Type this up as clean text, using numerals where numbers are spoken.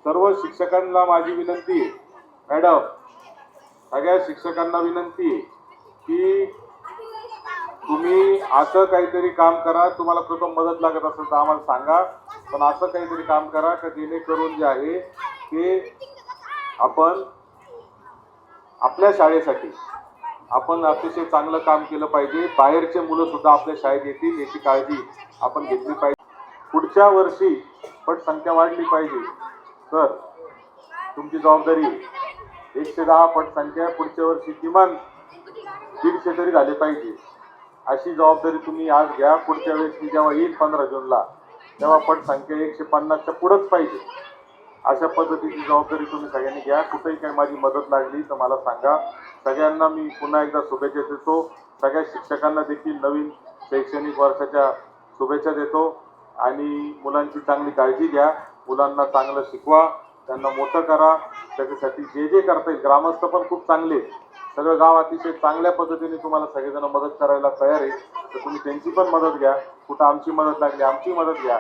सर्व शिक्षकांना माझी विनंती आहे, मॅडम सगळ्या शिक्षकांना विनंती आहे की तुम्ही असं काहीतरी काम करा, तुम्हाला प्रथम मदत लागत असेल तर आम्हाला सांगा, पण असं काहीतरी काम करा की जेणेकरून जे आहे ते आपण आपल्या शाळेसाठी आपण अतिशय चांगलं काम केलं पाहिजे। बाहेरचे मुलं सुद्धा आपल्या शाळेत येतील याची काळजी आपण घेतली पाहिजे। पुढच्या वर्षी पटसंख्या वाढली पाहिजे, तर तुमची जबाबदारी 110 पटसंख्या पुढच्या वर्षी किमान 150 तरी झाले पाहिजे, अशी जबाबदारी तुम्ही आज घ्या। पुढच्या वेळेस मी जेव्हा येईल 15 जूनला तेव्हा पटसंख्या 150च्या पुढंच पाहिजे, अशा पद्धतीची जबाबदारी तुम्ही सगळ्यांनी घ्या। कुठेही काही माझी मदत लागली तर मला सांगा। सगळ्यांना मी पुन्हा एकदा शुभेच्छा देतो, सगळ्या शिक्षकांना देखील नवीन शैक्षणिक वर्षाच्या शुभेच्छा देतो आणि मुलांची चांगली काळजी घ्या, मुलांना चांगलं शिकवा, त्यांना मोठं करा। त्याच्यासाठी जे जे करता येईल, ग्रामस्थ पण खूप चांगले, सगळं गाव अतिशय चांगल्या पद्धतीने तुम्हाला सगळेजण मदत करायला तयार आहे, तर तुम्ही त्यांची पण मदत घ्या। कुठं आमची मदत लागली आमची मदत घ्या।